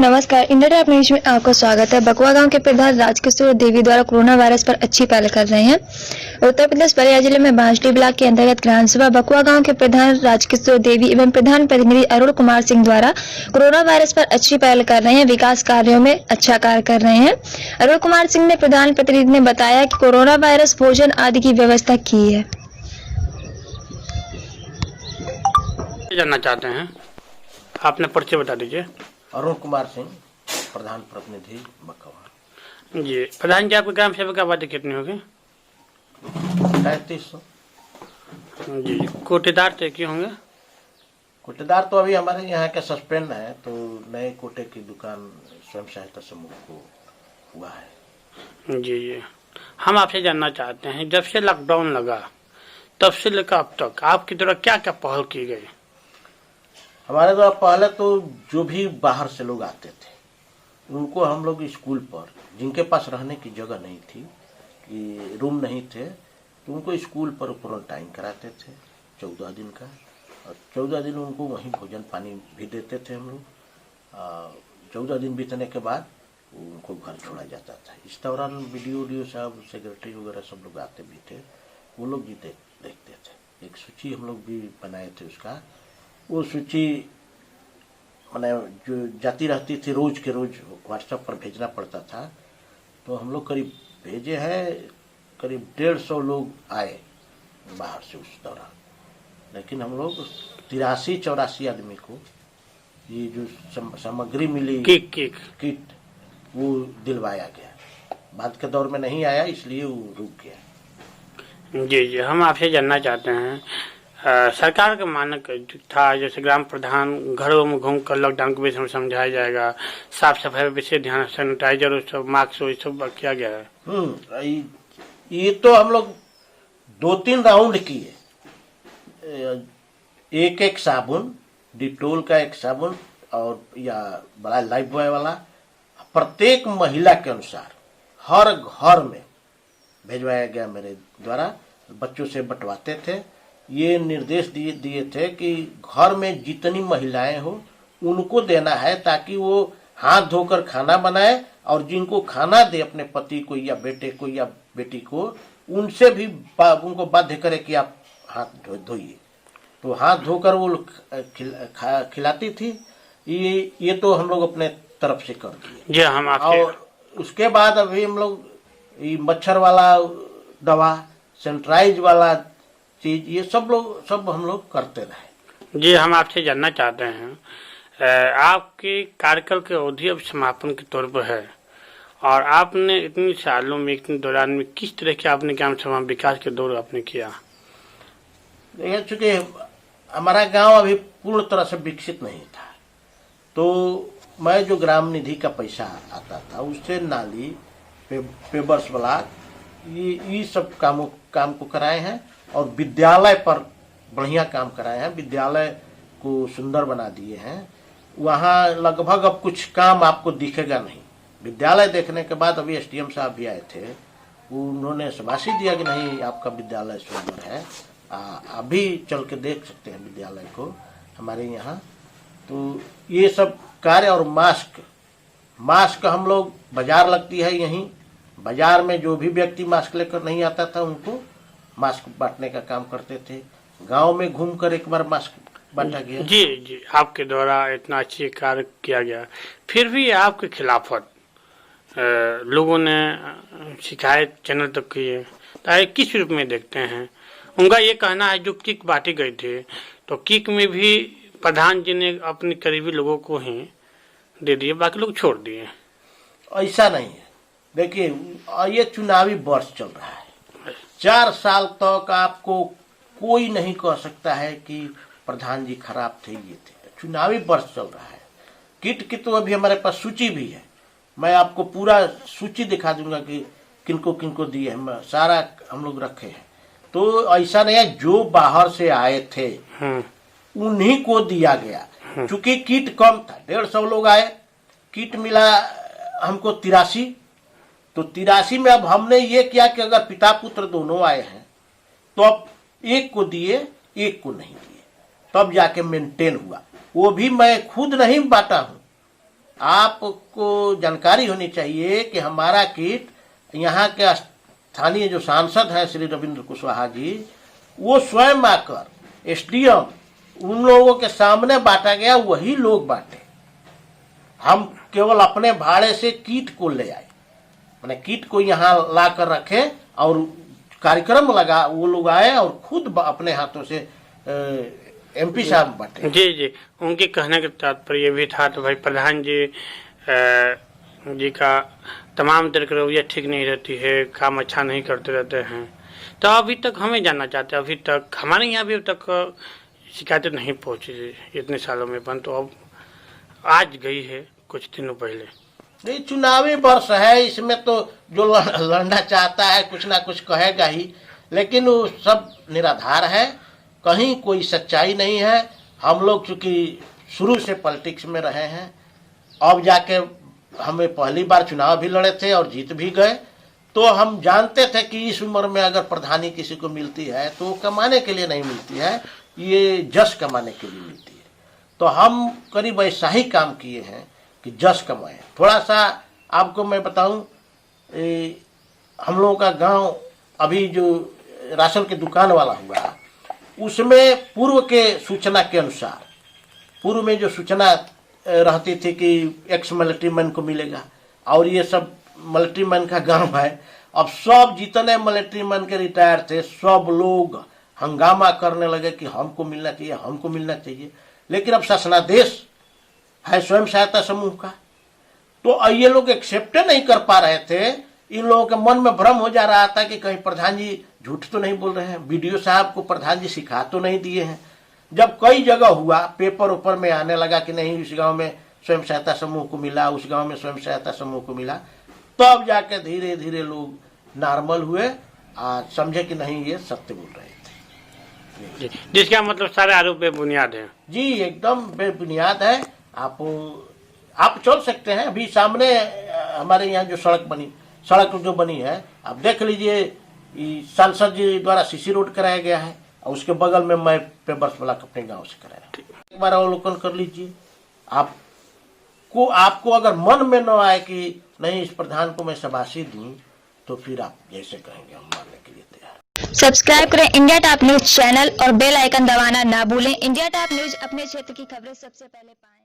नमस्कार, India top news में आपका स्वागत है। बकवा गांव के प्रधान राजकिशोर देवी द्वारा कोरोना वायरस पर अच्छी पहल कर रहे हैं। उत्तर प्रदेश बलिया जिले में बांसडी ब्लॉक के अंतर्गत ग्राम सभा बकवा गांव के प्रधान राजकिशोर देवी एवं प्रधान प्रतिनिधि अरुण कुमार सिंह द्वारा कोरोना वायरस पर अच्छी पहल कर रहे हैं। विकास कार्यों में अच्छा कार्य कर रहे हैं। अरुण कुमार सिंह ने प्रधान प्रतिनिधि ने बताया कि कोरोना वायरस भोजन आदि की व्यवस्था की है। जानना चाहते हैं, आपने परिचय बता दीजिए। अरुण कुमार सिंह, प्रधान प्रतिनिधि बकवा। जी प्रधान जी, आपके ग्राम सेवक आबादी कितनी होगी? 3300। जी कोटेदार तय किए होंगे? कोटेदार तो अभी हमारे यहाँ के सस्पेंड है, तो नए कोटे की दुकान स्वयं सहायता समूह को हुआ है। जी हम आपसे जानना चाहते हैं, जब से लॉकडाउन लगा तब से लेकर अब तक आपकी तरफ क्या क्या पहल की गई? हमारे द्वारा पहले तो जो भी बाहर से लोग आते थे उनको हम लोग स्कूल पर, जिनके पास रहने की जगह नहीं थी, कि रूम नहीं थे, तो उनको स्कूल पर क्वारंटाइन कराते थे 14 दिन का, और 14 दिन उनको वहीं भोजन पानी भी देते थे हम लोग। 14 दिन बीतने के बाद उनको घर छोड़ा जाता था। इस दौरान वीडियो साहब, सेक्रेटरी वगैरह सब लोग आते भी थे, वो लोग भी देखते थे। एक सूची हम लोग भी बनाए थे उसका, वो सूची मैंने जो जाती रहती थी रोज के रोज व्हाट्सएप पर भेजना पड़ता था, तो हम लोग करीब भेजे हैं, करीब 150 लोग आए बाहर से उस दौरान। लेकिन हम लोग 83-84 आदमी को ये जो सामग्री मिली, किट वो दिलवाया गया। बाद के दौर में नहीं आया, इसलिए वो रुक गया। जी हम आपसे जानना चाहते हैं, सरकार का मानक था जैसे ग्राम प्रधान घरों में घूम कर लॉकडाउन के विषय में समझाया जाएगा, साफ सफाई विशेष ध्यान, सैनिटाइजर और सब मास्क सब किया गया है। ये तो हम लोग 2-3 राउंड किए। एक साबुन, डिटोल का एक साबुन, और या बड़ा लाइफ बॉय वाला प्रत्येक महिला के अनुसार हर घर में भेजवाया गया मेरे द्वारा। बच्चों से बंटवाते थे। ये निर्देश दिए थे कि घर में जितनी महिलाएं हो उनको देना है, ताकि वो हाथ धोकर खाना बनाए, और जिनको खाना दे अपने पति को या बेटे को या बेटी को, उनसे भी उनको बाध्य करे कि आप हाथ धोइए। तो हाथ धोकर वो खिलाती थी। ये तो हम लोग अपने तरफ से कर दिए। जी हम और उसके बाद अभी हम लोग मच्छर वाला दवा, सैनिटाइज वाला चीज, ये सब हम लोग करते रहे। जी हम आपसे जानना चाहते हैं, आपके कार्यकाल के अवधि अब समापन के तौर पर है, और आपने इतनी सालों में, इतने दौरान में किस तरह के आपने ग्राम सभा विकास के दौर आपने किया? देखिए, चूंकि हमारा गांव अभी पूर्ण तरह से विकसित नहीं था, तो मैं जो ग्राम निधि का पैसा आता था उससे नाली, पेबर्स ब्लॉक, ये सब काम को कराए हैं, और विद्यालय पर बढ़िया काम कराए हैं। विद्यालय को सुंदर बना दिए हैं। वहाँ लगभग अब कुछ काम आपको दिखेगा नहीं। विद्यालय देखने के बाद अभी एसडीएम साहब भी आए थे, उन्होंने शाबाशी दिया कि नहीं, आपका विद्यालय सुंदर है, अभी चल के देख सकते हैं विद्यालय को हमारे यहाँ। तो ये सब कार्य, और मास्क हम लोग, बाजार लगती है यहीं, बाजार में जो भी व्यक्ति मास्क लेकर नहीं आता था उनको मास्क बांटने का काम करते थे। गांव में घूमकर एक बार मास्क बांटा गया। जी आपके द्वारा इतना अच्छी कार्य किया गया, फिर भी आपके खिलाफत लोगों ने शिकायत चैनल तक की है, तो किस रूप में देखते हैं? उनका ये कहना है जो किक बांटी गई थी, तो किक में भी प्रधान जी ने अपने करीबी लोगों को ही दे दिए, बाकी लोग छोड़ दिए। ऐसा नहीं है। देखिए, ये चुनावी वर्ष चल रहा है। 4 साल तक आपको कोई नहीं कह सकता है कि प्रधान जी खराब थे, ये थे। चुनावी वर्ष चल रहा है। किट की तो अभी हमारे पास सूची भी है। मैं आपको पूरा सूची दिखा दूंगा कि किनको किनको दिए हैं, सारा हम लोग रखे हैं। तो ऐसा नहीं है, जो बाहर से आए थे उन्हीं को दिया गया। चूंकि किट कम था, 150 लोग आए, किट मिला हमको 83। तो 83 में अब हमने ये किया कि अगर पिता पुत्र दोनों आए हैं तो अब एक को दिए, एक को नहीं दिए, तब जाके मेंटेन हुआ। वो भी मैं खुद नहीं बांटा हूं, आपको जानकारी होनी चाहिए कि हमारा किट यहाँ के स्थानीय जो सांसद हैं श्री रविंद्र कुशवाहा जी, वो स्वयं आकर एसडीएम उन लोगों के सामने बांटा गया, वही लोग बांटे। हम केवल अपने भाड़े से किट को ले आए, मैंने किट को यहाँ ला कर रखे और कार्यक्रम लगा, वो लोग आए और खुद अपने हाथों से एमपी साहब बांटे। जी जी, उनके कहने का तात्पर्य भी था तो भाई प्रधान जी का तमाम तरह की रवैया ठीक नहीं रहती है, काम अच्छा नहीं करते रहते हैं। तो अभी तक हमें जानना चाहते हैं, अभी तक हमारे यहाँ भी अभी तक शिकायतें नहीं पहुँची इतने सालों में, परंतु अब आज गई है कुछ दिनों पहले। नहीं, चुनावी वर्ष है, इसमें तो जो लड़ना चाहता है कुछ ना कुछ कहेगा ही, लेकिन वो सब निराधार है, कहीं कोई सच्चाई नहीं है। हम लोग चूंकि शुरू से पॉलिटिक्स में रहे हैं, अब जाके हमें पहली बार चुनाव भी लड़े थे और जीत भी गए, तो हम जानते थे कि इस उम्र में अगर प्रधानी किसी को मिलती है तो कमाने के लिए नहीं मिलती है, ये जश कमाने के लिए मिलती है। तो हम करीब ऐसा ही काम किए हैं कि जश कमाए। थोड़ा सा आपको मैं बताऊं, हम लोगों का गांव अभी जो राशन की दुकान वाला हुआ, उसमें पूर्व के सूचना के अनुसार, पूर्व में जो सूचना रहती थी कि एक्स मिलिट्री मैन को मिलेगा, और ये सब मिलिट्री मैन का गांव है, अब सब जितने मिलिट्री मैन के रिटायर थे सब लोग हंगामा करने लगे कि हमको मिलना चाहिए, हमको मिलना चाहिए। लेकिन अब शासनादेश है स्वयं सहायता समूह का, तो ये लोग एक्सेप्ट नहीं कर पा रहे थे। इन लोगों के मन में भ्रम हो जा रहा था कि कहीं प्रधान जी झूठ तो नहीं बोल रहे हैं, बीडीओ साहब को प्रधान जी सिखा तो नहीं दिए हैं। जब कई जगह हुआ, पेपर ऊपर में आने लगा कि नहीं इस गांव में स्वयं सहायता समूह को मिला, उस गांव में स्वयं सहायता समूह को मिला, तब जाके धीरे धीरे लोग नॉर्मल हुए, समझे कि नहीं ये सत्य बोल रहे थे। जिसका मतलब सारे आरोप बेबुनियाद है। जी, एकदम बेबुनियाद है। आप चल सकते हैं, अभी सामने हमारे यहाँ जो सड़क जो बनी है, आप देख लीजिए, सांसद जी द्वारा सीसी रोड कराया गया है और उसके बगल में मैं पेपर्स वाला अपने गांव से कराया। एक बार अवलोकन कर लीजिए। आपको अगर मन में न आए कि नहीं इस प्रधान को मैं शाबाशी दूं, तो फिर आप जैसे कहेंगे हम मानने के लिए तैयार। सब्सक्राइब करें इंडिया टॉप न्यूज चैनल और बेल आइकन दबाना ना भूलें। इंडिया टॉप न्यूज अपने क्षेत्र की खबरें सबसे पहले पाएं।